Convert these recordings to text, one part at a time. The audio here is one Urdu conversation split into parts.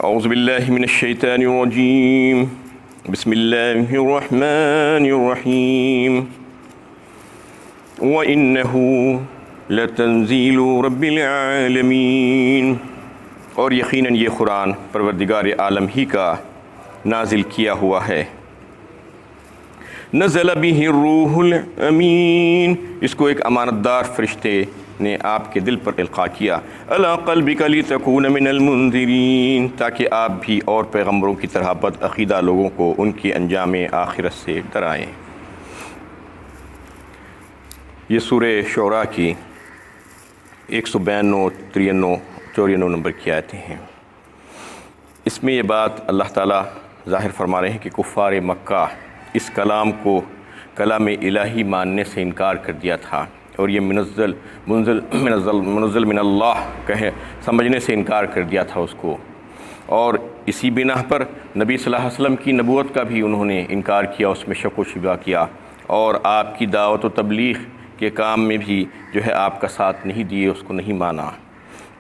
اعوذ باللہ من الشیطان الرجیم بسم اللہ الرحمن الرحیم وَإِنَّهُ لَتَنزِيلُ رَبِّ الْعَالَمِينَ، اور یقیناً یہ قرآن پروردگار عالم ہی کا نازل کیا ہوا ہے۔ نزل بہ الروح الامین، اس کو ایک امانت دار فرشتے نے آپ کے دل پر القاء کیا، علی قلبک لتکون من المنذرین، تاکہ آپ بھی اور پیغمبروں کی طرح بد عقیدہ لوگوں کو ان کے انجام آخرت سے ڈرائیں۔ یہ سورہ شعراء کی 192، 93، 94 نمبر کی آیتیں ہیں۔ اس میں یہ بات اللہ تعالیٰ ظاہر فرما رہے ہیں کہ کفار مکہ اس کلام کو کلام الہی ماننے سے انکار کر دیا تھا، اور یہ منزل من اللہ سمجھنے سے انکار کر دیا تھا اس کو، اور اسی بنا پر نبی صلی اللہ علیہ وسلم کی نبوت کا بھی انہوں نے انکار کیا، اس میں شک و شبہ کیا، اور آپ کی دعوت و تبلیغ کے کام میں بھی جو ہے آپ کا ساتھ نہیں دیے، اس کو نہیں مانا۔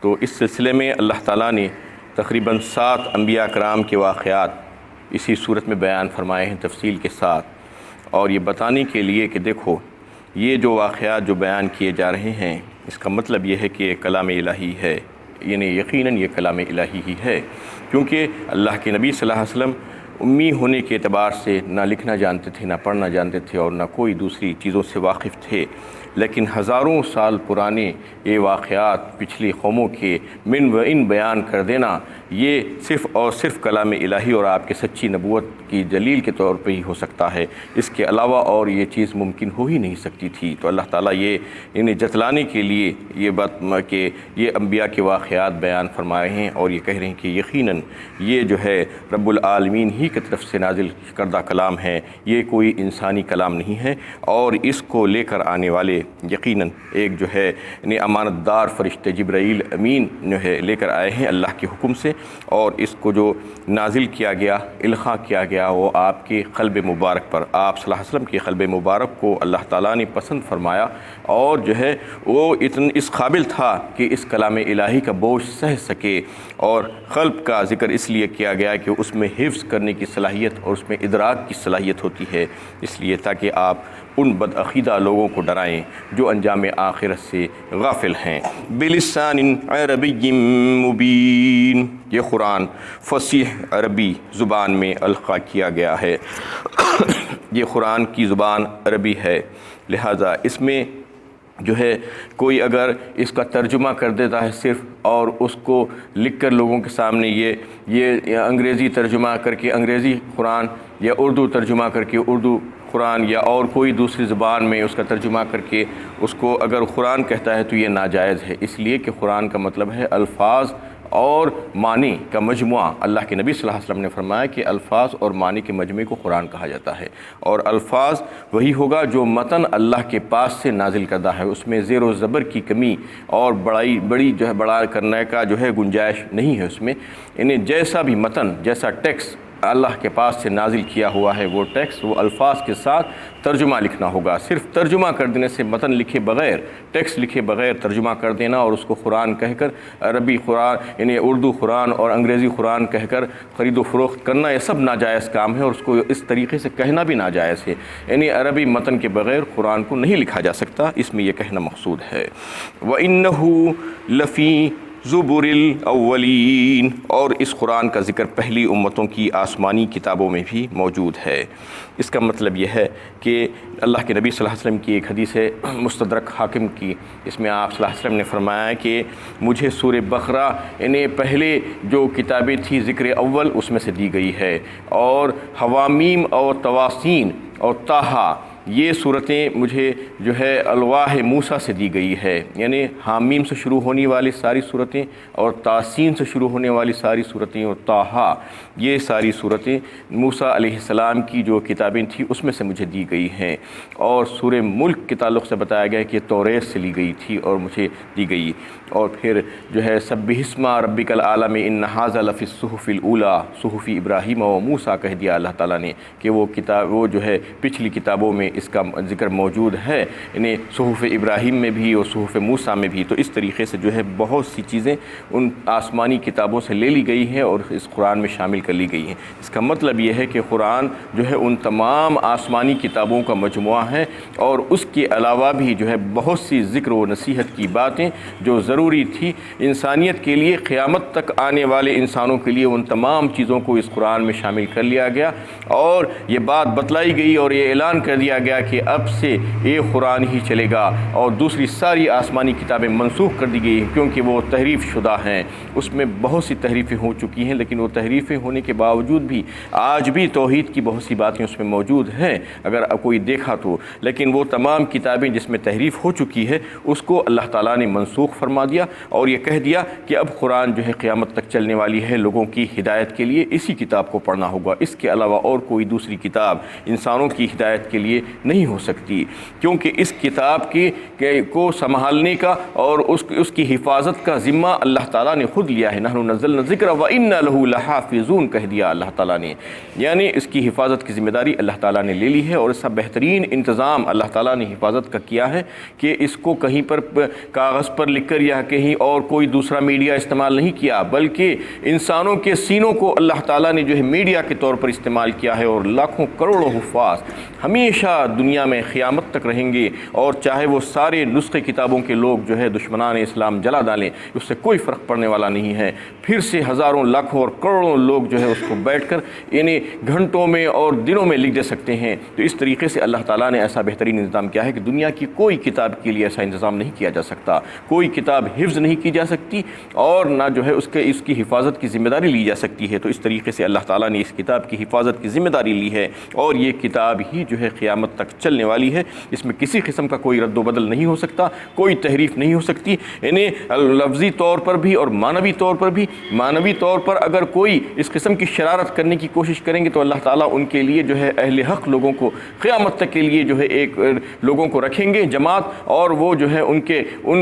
تو اس سلسلے میں اللہ تعالیٰ نے تقریباً 7 انبیاء کرام کے واقعات اسی صورت میں بیان فرمائے ہیں تفصیل کے ساتھ، اور یہ بتانے کے لیے کہ دیکھو یہ جو واقعات جو بیان کیے جا رہے ہیں اس کا مطلب یہ ہے کہ یہ کلام الہی ہے، یعنی یقیناً یہ کلام الہی ہی ہے، کیونکہ اللہ کے نبی صلی اللہ علیہ وسلم امی ہونے کے اعتبار سے نہ لکھنا جانتے تھے، نہ پڑھنا جانتے تھے، اور نہ کوئی دوسری چیزوں سے واقف تھے، لیکن ہزاروں سال پرانے یہ واقعات پچھلی قوموں کے من و ان بیان کر دینا، یہ صرف اور صرف کلام الہی اور آپ کے سچی نبوت کی دلیل کے طور پہ ہی ہو سکتا ہے، اس کے علاوہ اور یہ چیز ممکن ہو ہی نہیں سکتی تھی۔ تو اللہ تعالیٰ یہ انہیں جتلانے کے لیے یہ بات کہ یہ انبیاء کے واقعات بیان فرمائے ہیں، اور یہ کہہ رہے ہیں کہ یقیناً یہ جو ہے رب العالمین ہی کی طرف سے نازل کردہ کلام ہے، یہ کوئی انسانی کلام نہیں ہے، اور اس کو لے کر آنے والے یقیناً ایک جو ہے امانت دار فرشتے جبرائیل امین جو ہے لے کر آئے ہیں اللہ کے حکم سے، اور اس کو جو نازل کیا گیا، القاء کیا گیا، وہ آپ کے قلب مبارک پر، آپ صلی اللہ علیہ وسلم کے قلب مبارک کو اللہ تعالیٰ نے پسند فرمایا، اور جو ہے وہ اس قابل تھا کہ اس کلام الہی کا بوجھ سہ سکے، اور قلب کا ذکر اس لیے کیا گیا کہ اس میں حفظ کرنے کی صلاحیت اور اس میں ادراک کی صلاحیت ہوتی ہے، اس لیے تاکہ آپ ان بد عقیدہ لوگوں کو ڈرائیں جو انجام آخرت سے غافل ہیں۔ بلسان عربی مبین، یہ قرآن فصیح عربی زبان میں القاء کیا گیا ہے۔ یہ قرآن کی زبان عربی ہے، لہٰذا اس میں جو ہے کوئی اگر اس کا ترجمہ کر دیتا ہے صرف، اور اس کو لکھ کر لوگوں کے سامنے یہ انگریزی ترجمہ کر کے انگریزی قرآن، یا اردو ترجمہ کر کے اردو قرآن، یا اور کوئی دوسری زبان میں اس کا ترجمہ کر کے اس کو اگر قرآن کہتا ہے تو یہ ناجائز ہے، اس لیے کہ قرآن کا مطلب ہے الفاظ اور معنی کا مجموعہ۔ اللہ کے نبی صلی اللہ علیہ وسلم نے فرمایا کہ الفاظ اور معنی کے مجموعے کو قرآن کہا جاتا ہے، اور الفاظ وہی ہوگا جو متن اللہ کے پاس سے نازل کردہ ہے، اس میں زیر و زبر کی کمی اور بڑی جو ہے بڑا کرنے کا جو ہے گنجائش نہیں ہے اس میں، انہیں جیسا بھی متن، جیسا ٹیکس اللہ کے پاس سے نازل کیا ہوا ہے، وہ ٹیکس وہ الفاظ کے ساتھ ترجمہ لکھنا ہوگا۔ صرف ترجمہ کر دینے سے، متن لکھے بغیر، ٹیکس لکھے بغیر ترجمہ کر دینا اور اس کو قرآن کہہ کر عربی قرآن یعنی اردو قرآن اور انگریزی قرآن کہہ کر خرید و فروخت کرنا، یہ سب ناجائز کام ہے، اور اس کو اس طریقے سے کہنا بھی ناجائز ہے، یعنی عربی متن کے بغیر قرآن کو نہیں لکھا جا سکتا، اس میں یہ کہنا مقصود ہے۔ وَإِنَّهُ لَفِي زبر الاولین، اور اس قرآن کا ذکر پہلی امتوں کی آسمانی کتابوں میں بھی موجود ہے۔ اس کا مطلب یہ ہے کہ اللہ کے نبی صلی اللہ علیہ وسلم کی ایک حدیث ہے مستدرک حاکم کی، اس میں آپ صلی اللہ علیہ وسلم نے فرمایا کہ مجھے سورہ بقرہ یعنی پہلے جو کتابیں تھی ذکر اول اس میں سے دی گئی ہے، اور حوامیم اور تواسین اور طٰہٰ یہ صورتیں مجھے جو ہے الواح موسیٰ سے دی گئی ہے، یعنی حامیم سے شروع ہونے والی ساری صورتیں، اور تاسین سے شروع ہونے والی ساری صورتیں، اور طٰہٰ یہ ساری صورتیں موسیٰ علیہ السلام کی جو کتابیں تھیں اس میں سے مجھے دی گئی ہیں، اور سورہ ملک کے تعلق سے بتایا گیا کہ توریت سے لی گئی تھی اور مجھے دی گئی، اور پھر جو ہے سبح اسم ربک الاعلی ان ھذا لفی الصحف الاولی صحف ابراہیم و موسیٰ کہہ دیا اللہ تعالیٰ نے کہ وہ کتاب وہ جو ہے پچھلی کتابوں میں اس کا ذکر موجود ہے، انہیں صحف ابراہیم میں بھی اور صحف موسیٰ میں بھی۔ تو اس طریقے سے جو ہے بہت سی چیزیں ان آسمانی کتابوں سے لے لی گئی ہیں اور اس قرآن میں شامل کر لی گئی ہیں۔ اس کا مطلب یہ ہے کہ قرآن جو ہے ان تمام آسمانی کتابوں کا مجموعہ ہے، اور اس کے علاوہ بھی جو ہے بہت سی ذکر و نصیحت کی باتیں جو ضروری تھی انسانیت کے لیے، قیامت تک آنے والے انسانوں کے لیے، ان تمام چیزوں کو اس قرآن میں شامل کر لیا گیا، اور یہ بات بتلائی گئی اور یہ اعلان کر دیا گیا کہ اب سے ایک قرآن ہی چلے گا، اور دوسری ساری آسمانی کتابیں منسوخ کر دی گئی ہیں کیونکہ وہ تحریف شدہ ہیں۔ اس میں بہت سی تحریفیں ہو چکی ہیں، لیکن وہ تحریفیں ہونے کے باوجود بھی آج بھی توحید کی بہت سی باتیں اس میں موجود ہیں اگر کوئی دیکھا تو، لیکن وہ تمام کتابیں جس میں تحریف ہو چکی ہے اس کو اللہ تعالیٰ نے منسوخ فرما دیا، اور یہ کہہ دیا کہ اب قرآن جو ہے قیامت تک چلنے والی ہے، لوگوں کی ہدایت کے لیے اسی کتاب کو پڑھنا ہوگا، اس کے علاوہ اور کوئی دوسری کتاب انسانوں کی ہدایت کے لیے نہیں ہو سکتی، کیونکہ اس کتاب کو سنبھالنے کا اور اس کی حفاظت کا ذمہ اللہ تعالیٰ نے خود لیا ہے۔ نحن نزلنا الذکر وَإِنَّا لَهُ لَحَافِظُونَ کہہ دیا اللہ تعالیٰ نے، یعنی اس کی حفاظت کی ذمہ داری اللہ تعالیٰ نے لے لی ہے، اور اس کا بہترین انتظام اللہ تعالیٰ نے حفاظت کا کیا ہے کہ اس کو کہیں پر کاغذ پر لکھ کر یا کہیں اور کوئی دوسرا میڈیا استعمال نہیں کیا، بلکہ انسانوں کے سینوں کو اللہ تعالیٰ نے جو ہے میڈیا کے طور پر استعمال کیا ہے، اور لاکھوں کروڑوں حفاظ ہمیشہ دنیا میں قیامت تک رہیں گے، اور چاہے وہ سارے نسخے کتابوں کے لوگ جو ہے دشمنان اسلام جلا ڈالیں، اس سے کوئی فرق پڑنے والا نہیں ہے۔ پھر سے ہزاروں لاکھوں اور کروڑوں لوگ جو ہے اس کو بیٹھ کر انہیں گھنٹوں میں اور دنوں میں لکھ دے سکتے ہیں۔ تو اس طریقے سے اللہ تعالیٰ نے ایسا بہترین انتظام کیا ہے کہ دنیا کی کوئی کتاب کے لیے ایسا انتظام نہیں کیا جا سکتا، کوئی کتاب حفظ نہیں کی جا سکتی، اور نہ جو ہے اس کی حفاظت کی ذمہ داری لی جا سکتی ہے۔ تو اس طریقے سے اللہ تعالیٰ نے اس کتاب کی حفاظت کی ذمہ داری لی ہے، اور یہ کتاب ہی جو ہے قیامت تک چلنے والی ہے۔ اس میں کسی قسم کا کوئی رد و بدل نہیں ہو سکتا، کوئی تحریف نہیں ہو سکتی۔ انہیں لفظی طور پر بھی اور معنوی طور پر بھی، معنوی طور پر اگر کوئی اس قسم کی شرارت کرنے کی کوشش کریں گے تو اللہ تعالیٰ ان کے لیے جو ہے اہل حق لوگوں کو قیامت تک کے لیے جو ہے ایک لوگوں کو رکھیں گے جماعت، اور وہ جو ہے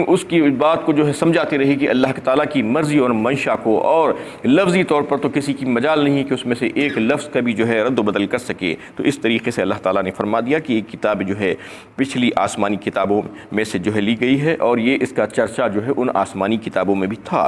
اس کی بات کو جو ہے سمجھاتی رہے گی اللہ تعالیٰ کی مرضی اور منشا کو، اور لفظی طور پر تو کسی کی مجال نہیں کہ اس میں سے ایک لفظ کا بھی جو ہے رد و بدل کر سکے۔ تو اس طریقے سے اللہ تعالیٰ نے فرما دیا کہ یہ کتاب جو ہے پچھلی آسمانی کتابوں میں سے جو ہے لی گئی ہے، اور یہ اس کا چرچا جو ہے ان آسمانی کتابوں میں بھی تھا۔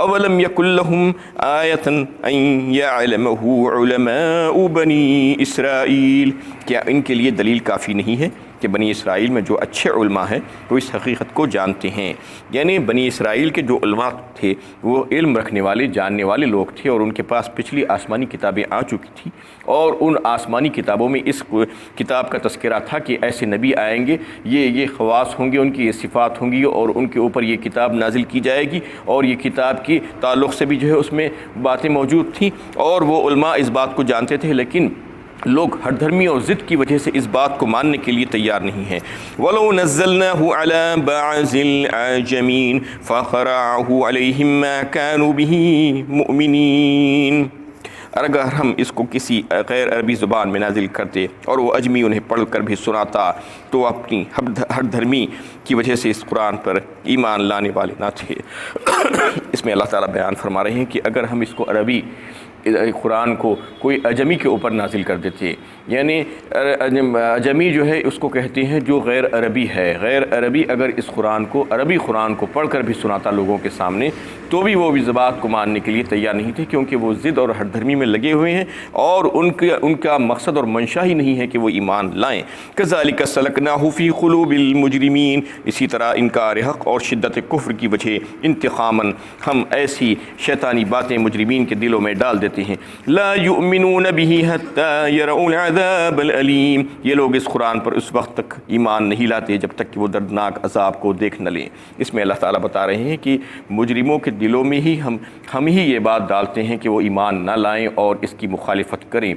اولم یکن لہم آیۃ ان یعلمہ علماء بنی اسرائیل، کیا ان کے لیے دلیل کافی نہیں ہے کہ بنی اسرائیل میں جو اچھے علماء ہیں وہ اس حقیقت کو جانتے ہیں؟ یعنی بنی اسرائیل کے جو علماء تھے وہ علم رکھنے والے، جاننے والے لوگ تھے، اور ان کے پاس پچھلی آسمانی کتابیں آ چکی تھیں، اور ان آسمانی کتابوں میں اس کتاب کا تذکرہ تھا کہ ایسے نبی آئیں گے، یہ خواص ہوں گے، ان کی یہ صفات ہوں گی، اور ان کے اوپر یہ کتاب نازل کی جائے گی، اور یہ کتاب کی تعلق سے بھی جو ہے اس میں باتیں موجود تھیں، اور وہ علماء اس بات کو جانتے تھے، لیکن لوگ ہٹ دھرمی اور ضد کی وجہ سے اس بات کو ماننے کے لیے تیار نہیں ہیں۔ وَلَوْ نَزَّلْنَاهُ عَلَى بَعْضِ الْأَعْجَمِينَ فَقَرَأَهُ عَلَيْهِمْ مَا كَانُوا بِهِ مُؤْمِنِينَ، اگر ہم اس کو کسی غیر عربی زبان میں نازل کرتے اور وہ اجمی انہیں پڑھ کر بھی سناتا تو اپنی ہٹ دھرمی کی وجہ سے اس قرآن پر ایمان لانے والے نہ تھے۔ اس میں اللہ تعالیٰ بیان فرما رہے ہیں کہ اگر ہم اس کو عربی قرآن کو کوئی اجمی کے اوپر نازل کر دیتے، یعنی اجمی جو ہے اس کو کہتے ہیں جو غیر عربی ہے، غیر عربی اگر اس قرآن کو عربی قرآن کو پڑھ کر بھی سناتا لوگوں کے سامنے تو بھی وہ اس بات کو ماننے کے لیے تیار نہیں تھے، کیونکہ وہ ضد اور ہٹ دھرمی میں لگے ہوئے ہیں، اور ان کا مقصد اور منشا ہی نہیں ہے کہ وہ ایمان لائیں۔ کذالک سلکناہ فی قلوب المجرمین، اسی طرح انکار حق اور شدت کفر کی وجہ انتقاماً ہم ایسی شیطانی باتیں مجرمین کے دلوں میں ڈال دیتے ہیں۔ لا یؤمنون بہ حتی یرؤوا العذاب العلیم، یہ لوگ اس قرآن پر اس وقت تک ایمان نہیں لاتے جب تک کہ وہ دردناک عذاب کو دیکھ نہ لیں۔ اس میں اللہ تعالیٰ بتا رہے ہیں کہ مجرموں کے دلوں میں ہی ہم ہی یہ بات ڈالتے ہیں کہ وہ ایمان نہ لائیں اور اس کی مخالفت کریں۔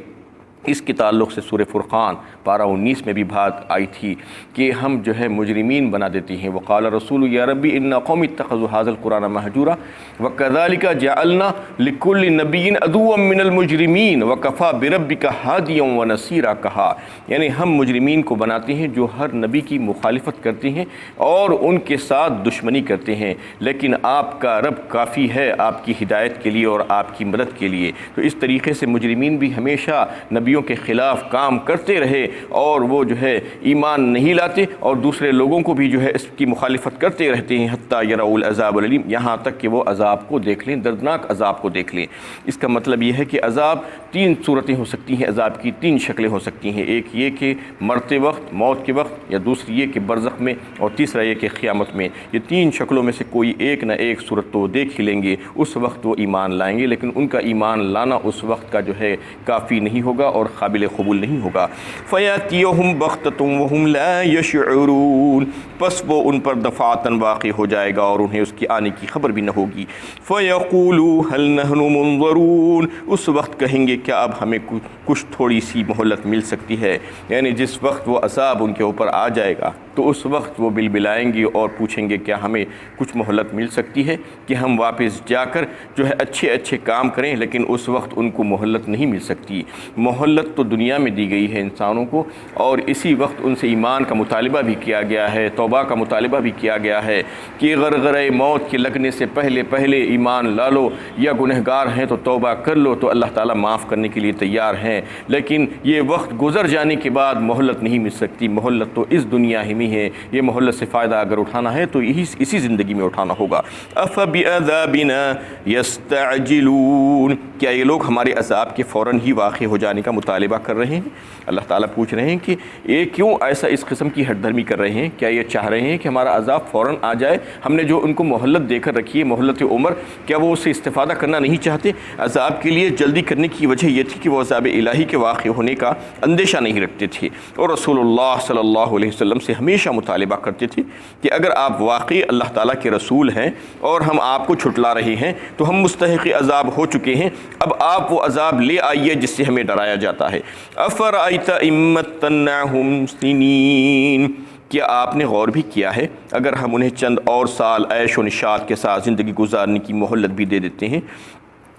اس کے تعلق سے سورہ فرقان پارہ 19 میں بھی بات آئی تھی کہ ہم جو ہے مجرمین بنا دیتی ہیں۔ وقال رسول یا ربی ان قوم اتخذوا هذا القرآن مہجورا وکذالک جعلنا لکل نبی عدوا من المجرمین وکفی بربک ہادیا ونصیرا، کہا یعنی ہم مجرمین کو بناتے ہیں جو ہر نبی کی مخالفت کرتے ہیں اور ان کے ساتھ دشمنی کرتے ہیں، لیکن آپ کا رب کافی ہے آپ کی ہدایت کے لیے اور آپ کی مدد کے لیے۔ تو اس طریقے سے مجرمین بھی ہمیشہ نبی نبیوں کے خلاف کام کرتے رہے اور وہ جو ہے ایمان نہیں لاتے اور دوسرے لوگوں کو بھی جو ہے اس کی مخالفت کرتے رہتے ہیں، حتیٰ یروا العذاب العلیم، یہاں تک کہ وہ عذاب کو دیکھ لیں، دردناک عذاب کو دیکھ لیں۔ اس کا مطلب یہ ہے کہ عذاب تین صورتیں ہو سکتی ہیں، عذاب کی تین شکلیں ہو سکتی ہیں، ایک یہ کہ مرتے وقت، موت کے وقت، یا دوسری یہ کہ برزخ میں، اور تیسرا یہ کہ قیامت میں۔ یہ تین شکلوں میں سے کوئی ایک نہ ایک صورت تو وہ دیکھ ہی لیں گے، اس وقت وہ ایمان لائیں گے، لیکن ان کا ایمان لانا اس وقت کا جو ہے کافی نہیں ہوگا اور قابل قبول نہیں ہوگا۔ فَيَأْتِيَهُمْ بَغْتَةٌ وَهُمْ لَا يَشْعُرُونَ، پس وہ ان پر دفعاتاً واقع ہو جائے گا اور انہیں اس کی آنے کی خبر بھی نہ ہوگی۔ فَيَقُولُوا هَلْ نَحْنُ مُنظَرُونَ، اس وقت کہیں گے کیا اب ہمیں کچھ تھوڑی سی مہلت مل سکتی ہے، یعنی جس وقت وہ عذاب ان کے اوپر آ جائے گا تو اس وقت وہ بلبلائیں گے اور پوچھیں گے کیا ہمیں کچھ مہلت مل سکتی ہے کہ ہم واپس جا کر جو ہے اچھے اچھے کام کریں، لیکن اس وقت ان کو مہلت نہیں مل سکتی۔ مہلت تو دنیا میں دی گئی ہے انسانوں کو، اور اسی وقت ان سے ایمان کا مطالبہ بھی کیا گیا ہے، توبہ کا مطالبہ بھی کیا گیا ہے کہ غرغرۂ موت کے لگنے سے پہلے ایمان لا لو، یا گنہگار ہیں تو توبہ کر لو تو اللہ تعالیٰ معاف کرنے کے لیے تیار ہیں، لیکن یہ وقت گزر جانے کے بعد مہلت نہیں مل سکتی۔ مہلت تو اس دنیا ہی میں ہے، یہ مہلت سے فائدہ اگر اٹھانا ہے تو اسی زندگی میں اٹھانا ہوگا۔ أَفَبِعَذَابِنَا يَسْتَعْجِلُونَ، کیا یہ لوگ ہمارے عذاب کے فوراً ہی واقع ہو جانے کا مطالبہ کر رہے ہیں؟ اللہ تعالیٰ پوچھ رہے ہیں کہ یہ کیوں ایسا اس قسم کی ہٹ دھرمی کر رہے ہیں؟ کیا یہ چاہ رہے ہیں کہ ہمارا عذاب فوراً آ جائے؟ ہم نے جو ان کو مہلت دے کر رکھی ہے، مہلت عمر، کیا وہ اس سے استفادہ کرنا نہیں چاہتے؟ عذاب کے لیے جلدی کرنے کی وجہ یہ تھی کہ وہ عذاب الہی کے واقع ہونے کا اندیشہ نہیں رکھتے تھے، اور رسول اللہ صلی اللہ علیہ وسلم سے ہمیشہ مطالبہ کرتے تھے کہ اگر آپ واقعی اللہ تعالیٰ کے رسول ہیں اور ہم آپ کو چھٹلا رہے ہیں تو ہم مستحق عذاب ہو چکے ہیں، اب آپ وہ عذاب لے آئیے جس سے ہمیں ڈرایا جاتا ہے۔ أَفَرَأَيْتَ إِن مَّتَّعْنَاهُمْ سِنِينَ، کیا آپ نے غور بھی کیا ہے اگر ہم انہیں چند اور سال عیش و نشاط کے ساتھ زندگی گزارنے کی مہلت بھی دے دیتے ہیں؟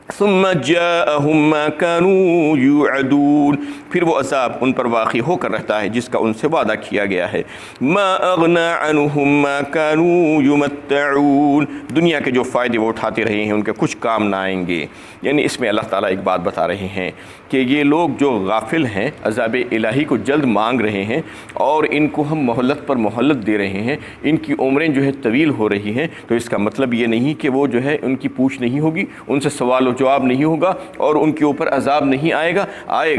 ثم جاءهم ما كانوا يوعدون، پھر وہ عذاب ان پر واقع ہو کر رہتا ہے جس کا ان سے وعدہ کیا گیا ہے۔ ما اغنى عنهم ما كانوا يمتعون، دنیا کے جو فائدے وہ اٹھاتے رہے ہیں ان کے کچھ کام نہ آئیں گے۔ یعنی اس میں اللہ تعالیٰ ایک بات بتا رہے ہیں کہ یہ لوگ جو غافل ہیں عذاب الہی کو جلد مانگ رہے ہیں اور ان کو ہم مہلت پر مہلت دے رہے ہیں، ان کی عمریں جو ہے طویل ہو رہی ہیں، تو اس کا مطلب یہ نہیں کہ وہ جو ہے ان کی پوچھ نہیں ہوگی، ان سے سوال و جواب نہیں ہوگا اور ان کے اوپر عذاب نہیں آئے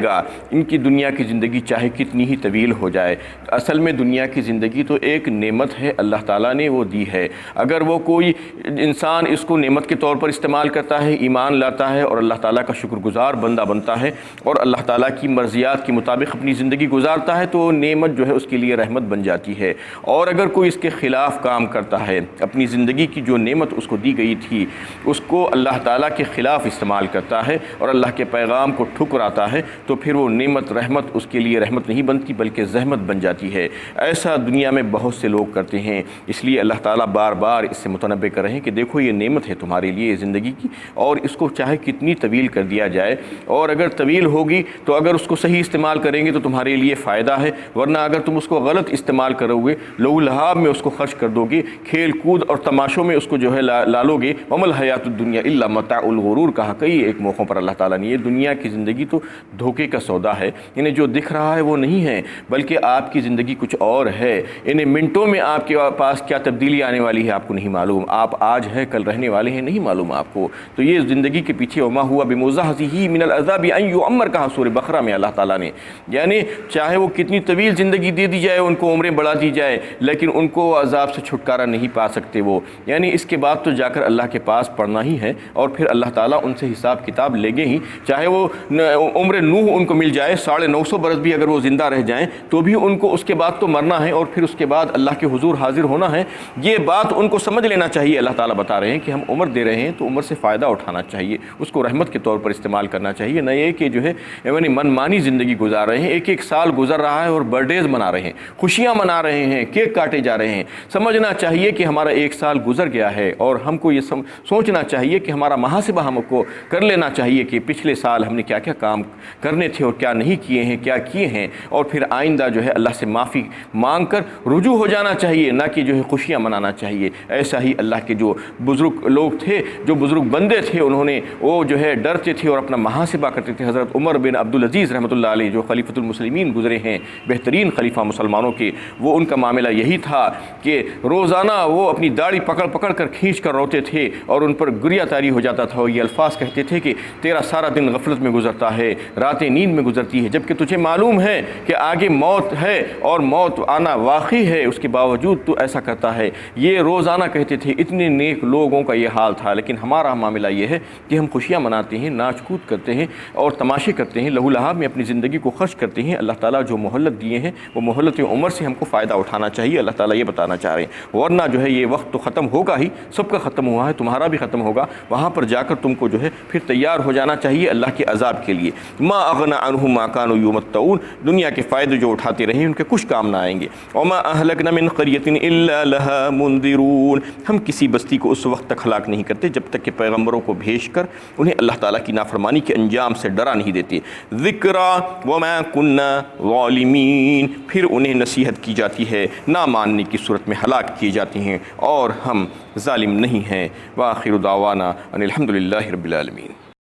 گا۔ ان کی دنیا کی زندگی چاہے کتنی ہی طویل ہو جائے، اصل میں دنیا کی زندگی تو ایک نعمت ہے، اللہ تعالیٰ نے وہ دی ہے۔ اگر وہ کوئی انسان اس کو نعمت کے طور پر استعمال کرتا ہے، ایمان لاتا ہے اور اللہ تعالیٰ کا شکر گزار بندہ بنتا ہے اور اللہ تعالیٰ کی مرضیات کے مطابق اپنی زندگی گزارتا ہے، تو وہ نعمت جو ہے اس کے لیے رحمت بن جاتی ہے۔ اور اگر کوئی اس کے خلاف کام کرتا ہے، اپنی زندگی کی جو نعمت اس کو دی گئی تھی اس کو اللہ تعالیٰ کے خلاف استعمال کرتا ہے اور اللہ کے پیغام کو ٹھکراتا ہے، تو پھر وہ نعمت رحمت اس کے لیے رحمت نہیں بنتی بلکہ زحمت بن جاتی ہے۔ ایسا دنیا میں بہت سے لوگ کرتے ہیں، اس لیے اللہ تعالیٰ بار بار اس سے متنبہ کر رہے ہیں کہ دیکھو یہ نعمت ہے تمہارے لیے زندگی کی، اور اس کو چاہے کتنی طویل کر دیا جائے، اور اگر طویل ہوگی تو اگر اس کو صحیح استعمال کریں گے تو تمہارے لیے فائدہ ہے، ورنہ اگر تم اس کو غلط استعمال کرو گے، لہو لہاب میں اس کو خرچ کر دو گے، کھیل کود اور تماشوں میں اس کو جو ہے لالو گے، وَمَا الْحَيَاةُ الدُّنْيَا إِلَّا مَتَاعُ الْغُرُورِ کہا کئی ایک موقعوں پر اللہ تعالیٰ نے۔ یہ دنیا کی زندگی تو دھوکے کا سودا ہے، انہیں جو دکھ رہا ہے وہ نہیں ہے بلکہ آپ کی زندگی کچھ اور ہے، انہیں منٹوں میں آپ کے پاس کیا تبدیلی آنے والی ہے آپ کو نہیں معلوم، آپ آج ہے کل رہنے والے ہیں نہیں معلوم آپ کو۔ تو یہ زندگی کے پیچھے وما ہوا بمزحزحہ من العذاب ان یعمر کہا سورہ بقرہ میں اللہ تعالیٰ نے، یعنی چاہے وہ کتنی طویل زندگی دے دی جائے، ان کو عمریں بڑھا دی جائے، لیکن ان کو عذاب سے چھٹکارا نہیں پا سکتے وہ، یعنی اس کے بعد تو جا کر اللہ کے پاس پڑھنا ہی ہے اور پھر اللہ تعالیٰ ان سے حساب کتاب لے گے ہی، چاہے وہ عمر نوح ان کو مل جائے 950 برس بھی اگر وہ زندہ رہ جائیں تو بھی ان کو اس کے بعد تو مرنا ہے اور پھر اس کے بعد اللہ کے حضور حاضر ہونا ہے۔ یہ بات ان کو سمجھ لینا چاہیے، اللہ تعالیٰ بتا رہے ہیں کہ ہم عمر دے رہے ہیں تو عمر سے فائدہ اٹھانا چاہیے، اس کو رحمت کے طور پر استعمال کرنا چاہیے، نہ یہ کہ جو ہے یعنی من مانی زندگی گزار رہے ہیں، ایک ایک سال گزر رہا ہے اور برتھ ڈیز منا رہے ہیں، خوشیاں منا رہے ہیں، کیک کاٹے جا رہے ہیں۔ سمجھنا چاہیے کہ ہمارا ایک سال گزر گیا ہے اور ہم کو یہ سوچنا چاہیے کہ ہمارا محاسبہ ہم کو کو کر لینا چاہیے کہ پچھلے سال ہم نے کیا کیا کام کرنے تھے اور کیا نہیں کیے ہیں، کیا کیے ہیں، اور پھر آئندہ جو ہے اللہ سے معافی مانگ کر رجوع ہو جانا چاہیے، نہ کہ جو ہے خوشیاں منانا چاہیے۔ ایسا ہی اللہ کے جو بزرگ لوگ تھے، جو بزرگ بندے تھے، انہوں نے وہ جو ہے ڈرتے تھے اور اپنا محاسبہ کرتے تھے۔ حضرت عمر بن عبدالعزیز رحمۃ اللہ علیہ جو خلیفۃ المسلمین گزرے ہیں، بہترین خلیفہ مسلمانوں کے، وہ ان کا معاملہ یہی تھا کہ روزانہ وہ اپنی داڑھی پکڑ پکڑ کر کھینچ کر روتے تھے اور ان پر گریہ طاری ہو جاتا تھا، اور یہ الفاظ کہتے تھے کہ تیرا سارا دن غفلت میں گزرتا ہے، راتیں نیند میں گزرتی ہے، جبکہ تجھے معلوم ہے کہ آگے موت ہے اور موت آنا واقعی ہے، اس کے باوجود تو ایسا کرتا ہے۔ یہ روزانہ کہتے تھے، اتنے نیک لوگوں کا یہ حال تھا۔ لیکن ہمارا معاملہ یہ ہے کہ ہم خوشیاں مناتے ہیں، ناچ کود کرتے ہیں اور تماشے کرتے ہیں، لہو لہاب میں اپنی زندگی کو خرچ کرتے ہیں۔ اللہ تعالیٰ جو مہلت دیے ہیں وہ مہلت عمر سے ہم کو فائدہ اٹھانا چاہیے، اللہ تعالیٰ یہ بتانا چاہ رہے ہیں، ورنہ جو ہے یہ وقت تو ختم ہوگا ہی، سب کا ختم ہوا ہے، تمہارا بھی ختم ہوگا، وہاں پر جا کر تم کو جو ہے پھر تیار ہو جانا چاہیے اللہ کے عذاب کے لیے۔ ما اغنى عنهم ما كانوا يمتعون، دنیا کے فائدے جو اٹھاتے رہے ان کے کچھ کام نہ آئیں گے۔ وما اهلكنا من قرية الا لها منذرون، ہم کسی بستی کو اس وقت تک ہلاک نہیں کرتے جب تک کہ پیغمبروں کو بھیج کر انہیں اللہ تعالیٰ کی نافرمانی کے انجام سے ڈرا نہیں دیتے۔ ذکرا وما كنا ظالمین، پھر انہیں نصیحت کی جاتی ہے، نہ ماننے کی صورت میں ہلاک کیے جاتے ہیں، اور ہم ظالم نہیں ہیں۔ وآخر دعوانا ان الحمد للہ رب العالمین۔